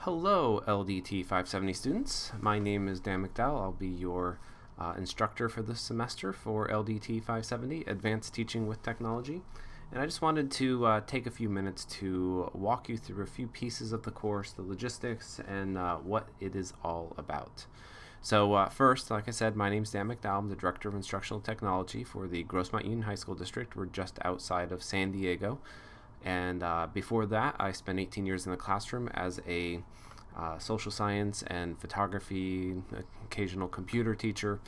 Hello, LDT 570 students. My name is Dan McDowell. I'll be your instructor for this semester for LDT 570, Advanced Teaching with Technology. And I just wanted to take a few minutes to walk you through a few pieces of the course, the logistics, and what it is all about. So first, like I said, my name is Dan McDowell. I'm the Director of Instructional Technology for the Grossmont Union High School District. We're just outside of San Diego. And before that, I spent 18 years in the classroom as a social science and photography, occasional computer teacher,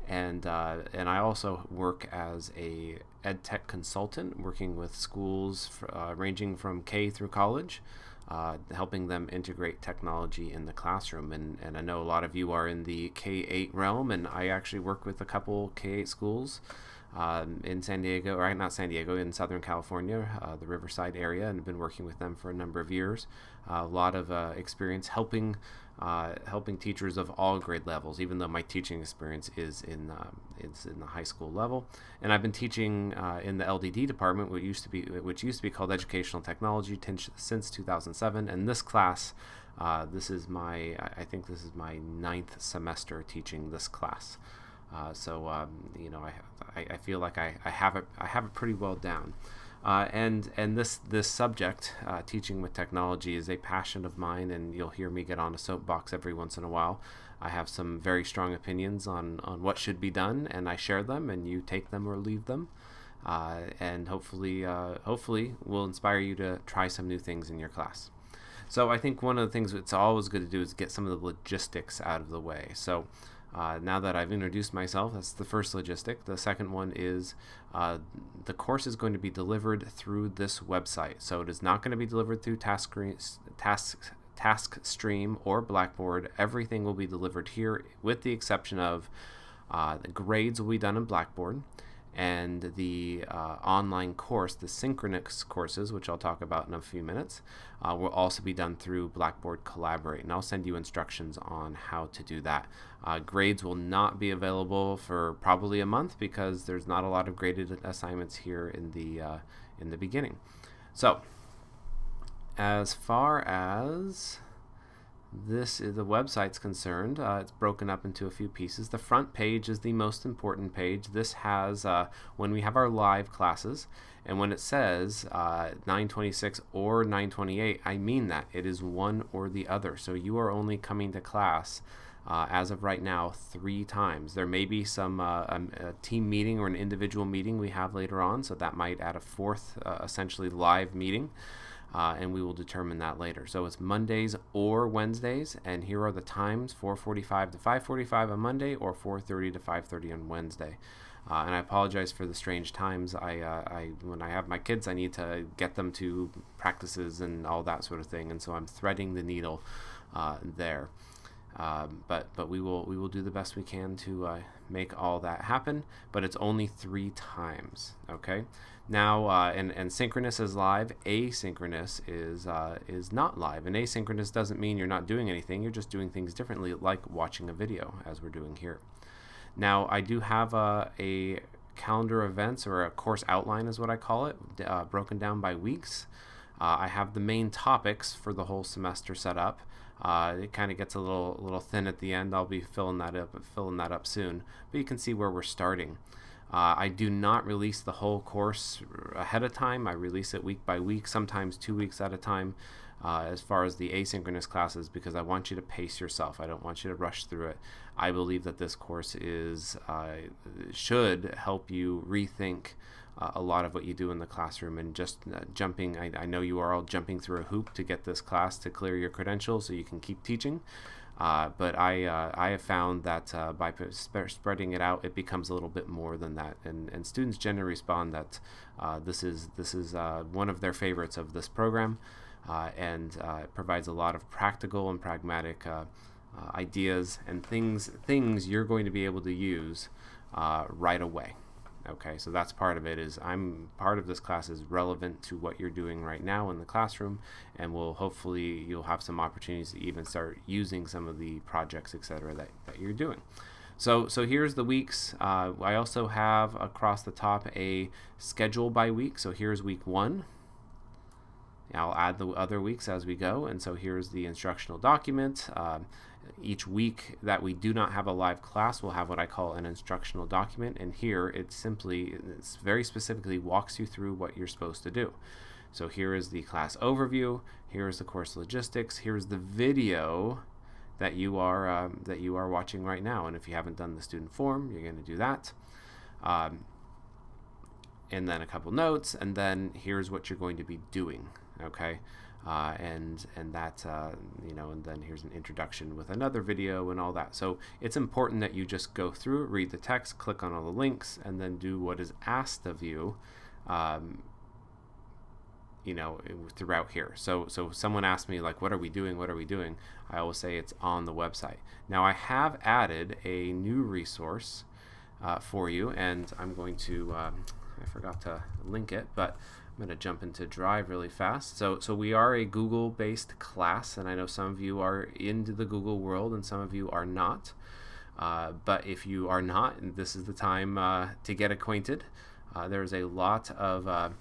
and I also work as a ed tech consultant, working with schools ranging from K through college, helping them integrate technology in the classroom. And I know a lot of you are in the K-8 realm, and I actually work with a couple K-8 schools in San Diego, or not San Diego, in Southern California, the Riverside area, and have been working with them for a number of years. A lot of experience helping teachers of all grade levels, even though my teaching experience is in the high school level. And I've been teaching in the LDD department, which used to be called Educational Technology, since 2007. And this class, I think this is my 9th semester teaching this class. I feel like I have it pretty well down. And this subject, teaching with technology, is a passion of mine, and you'll hear me get on a soapbox every once in a while. I have some very strong opinions on what should be done, and I share them, and you take them or leave them. And hopefully will inspire you to try some new things in your class. So I think one of the things it's always good to do is get some of the logistics out of the way. So now that I've introduced myself, that's the first logistic. The second one is the course is going to be delivered through this website. So it is not going to be delivered through TaskStream or Blackboard. Everything will be delivered here, with the exception of the grades will be done in Blackboard, and the online course, the synchronous courses, which I'll talk about in a few minutes, will also be done through Blackboard Collaborate, and I'll send you instructions on how to do that. Grades will not be available for probably a month because there's not a lot of graded assignments here in the beginning. So, as far as the website's concerned, it's broken up into a few pieces. The front page is the most important page. This has when we have our live classes, and when it says 926 or 928, I mean that. It is one or the other. So you are only coming to class as of right now 3 times. There may be some a team meeting or an individual meeting we have later on, so that might add a 4th essentially live meeting. And we will determine that later. So it's Mondays or Wednesdays, and here are the times: 4:45 to 5:45 on Monday, or 4:30 to 5:30 on Wednesday. And I apologize for the strange times. When I have my kids, I need to get them to practices and all that sort of thing, and so I'm threading the needle there. But we will do the best we can to make all that happen. But it's only 3 times. Okay. Now, and synchronous is live. Asynchronous is not live. And asynchronous doesn't mean you're not doing anything. You're just doing things differently, like watching a video, as we're doing here. Now, I do have a calendar events, or a course outline is what I call it, broken down by weeks. I have the main topics for the whole semester set up. It kind of gets a little thin at the end. I'll be filling that up soon. But you can see where we're starting. I do not release the whole course ahead of time. I release it week by week, sometimes 2 weeks at a time, as far as the asynchronous classes, because I want you to pace yourself. I don't want you to rush through it. I believe that this course should help you rethink a lot of what you do in the classroom, and just jumping. I know you are all jumping through a hoop to get this class to clear your credentials so you can keep teaching. But I have found that by spreading it out, it becomes a little bit more than that, and students generally respond that this is one of their favorites of this program, and it provides a lot of practical and pragmatic ideas and things you're going to be able to use right away. Okay, so that's part of it. Is I'm part of this class is relevant to what you're doing right now in the classroom, and hopefully you'll have some opportunities to even start using some of the projects, etc., that you're doing. So here's the weeks. I also have across the top a schedule by week. So here's week 1, I'll add the other weeks as we go. And so here's the instructional document. Each week that we do not have a live class, we'll have what I call an instructional document. And here it's very specifically walks you through what you're supposed to do. So here is the class overview. Here is the course logistics. Here's the video that you are watching right now. And if you haven't done the student form, you're going to do that. And then a couple notes, and then here's what you're going to be doing. Okay, and that and then here's an introduction with another video and all that. So it's important that you just go through it, read the text, click on all the links, and then do what is asked of you. Throughout here. So someone asked me, like, what are we doing? I always say it's on the website. Now I have added a new resource for you, and I'm going to I forgot to link it, but I'm going to jump into Drive really fast. So we are a Google-based class, and I know some of you are into the Google world and some of you are not. But if you are not, this is the time to get acquainted. There's a lot of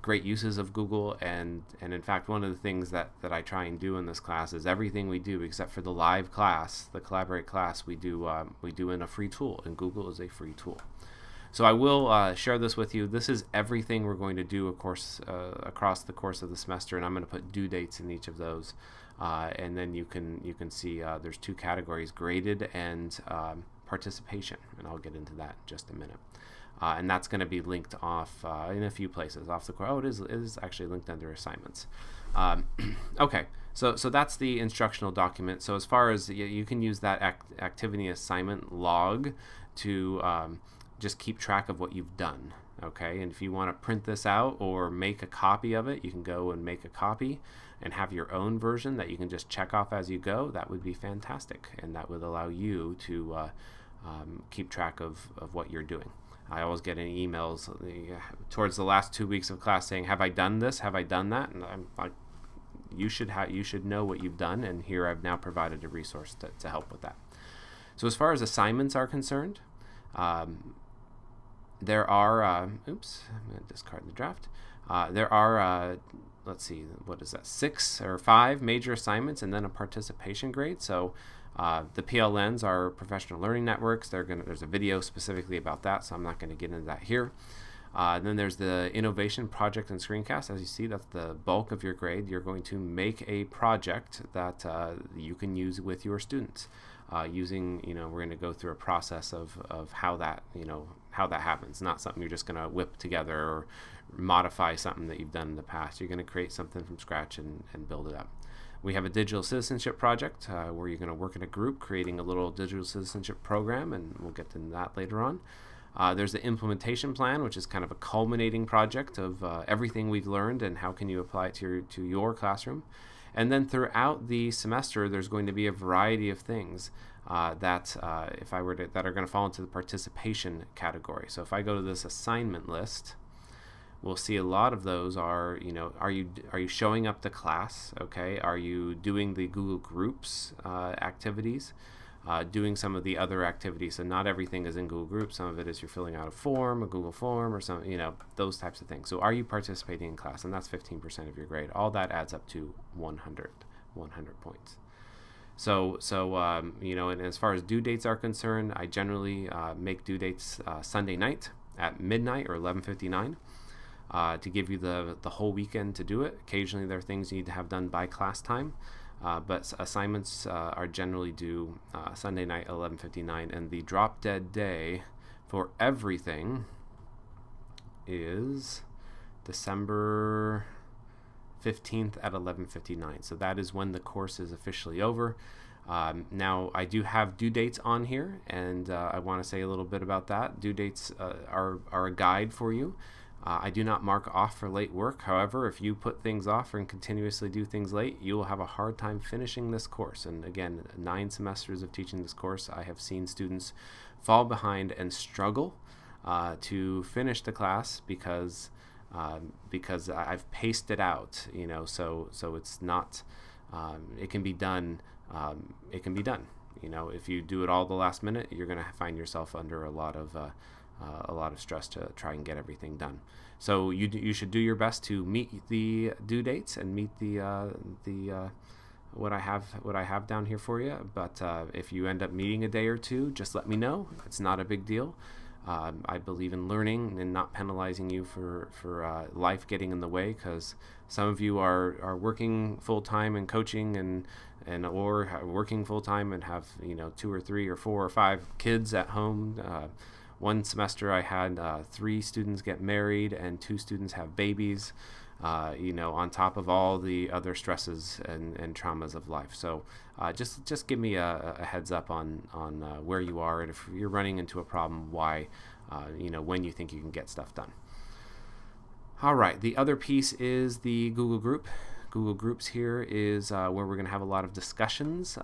great uses of Google, and in fact, one of the things that I try and do in this class is everything we do except for the live class, the Collaborate class, we do in a free tool, and Google is a free tool. So I will share this with you. This is everything we're going to do, of course, across the course of the semester, and I'm going to put due dates in each of those. And then you can see there's two categories: graded and participation, and I'll get into that in just a minute. And that's going to be linked off in a few places off the course. Oh, it is actually linked under assignments. Okay, so that's the instructional document. So as far as you can use that activity assignment log to just keep track of what you've done. Okay, and if you want to print this out or make a copy of it, you can go and make a copy and have your own version that you can just check off as you go. That would be fantastic, and that would allow you to keep track of what you're doing. I always get any emails towards the last 2 weeks of class saying, have I done this? Have I done that? And I'm like, you should know what you've done, and here I've now provided a resource to help with that. So as far as assignments are concerned, there are, oops, I'm going to discard the draft. There are, let's see, what is that, 6 or 5 major assignments and then a participation grade. So the PLNs are professional learning networks. There's a video specifically about that, so I'm not going to get into that here. Then there's the innovation project and screencast. As you see, that's the bulk of your grade. You're going to make a project that you can use with your students. Using, we're going to go through a process of how that happens. Not something you're just going to whip together or modify something that you've done in the past. You're going to create something from scratch and build it up. We have a digital citizenship project where you're going to work in a group creating a little digital citizenship program, and we'll get to that later on. There's the implementation plan, which is kind of a culminating project of everything we've learned and how can you apply it to your classroom. And then throughout the semester, there's going to be a variety of things that are going to fall into the participation category. So if I go to this assignment list, we'll see a lot of those are you showing up to class? Okay, are you doing the Google Groups activities? Doing some of the other activities. So not everything is in Google Groups. Some of it is you're filling out a Google form, or some, those types of things. So are you participating in class? And that's 15% of your grade. All that adds up to 100 points. So and as far as due dates are concerned, I generally make due dates Sunday night at midnight or 11:59 to give you the whole weekend to do it. Occasionally there are things you need to have done by class time. But assignments are generally due Sunday night, 11:59, and the drop dead day for everything is December 15th at 11:59. So that is when the course is officially over. Now, I do have due dates on here, and I want to say a little bit about that. Due dates are a guide for you. I do not mark off for late work. However, if you put things off and continuously do things late, you will have a hard time finishing this course. And again, 9 semesters of teaching this course, I have seen students fall behind and struggle to finish the class because I've paced it out. So it's not. It can be done. It can be done. If you do it all the last minute, you're going to find yourself under a lot of a lot of stress to try and get everything done. So you should do your best to meet the due dates and meet the what I have down here for you. But if you end up meeting a day or two, just let me know. It's not a big deal. I believe in learning and not penalizing you for life getting in the way, because some of you are working full time and coaching and or working full time and have 2 or 3 or 4 or 5 kids at home. One semester I had 3 students get married and 2 students have babies. On top of all the other stresses and traumas of life. So just give me a heads up on where you are, and if you're running into a problem, why, when you think you can get stuff done. All right, the other piece is the Google Group. Google Groups here is where we're going to have a lot of discussions.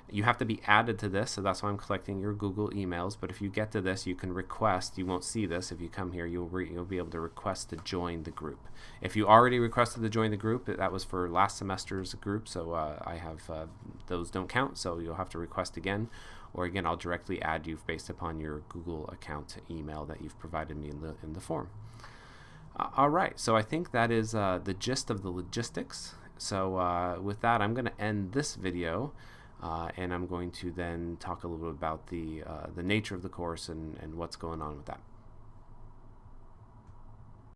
You have to be added to this, so that's why I'm collecting your Google emails. But if you get to this, you can request. You won't see this. If you come here, you'll be able to request to join the group. If you already requested to join the group, that was for last semester's group, so I have those don't count, so you'll have to request again. Or again, I'll directly add you based upon your Google account email that you've provided me in the form. All right, so I think that is the gist of the logistics. So with that, I'm going to end this video. And I'm going to then talk a little bit about the nature of the course and what's going on with that.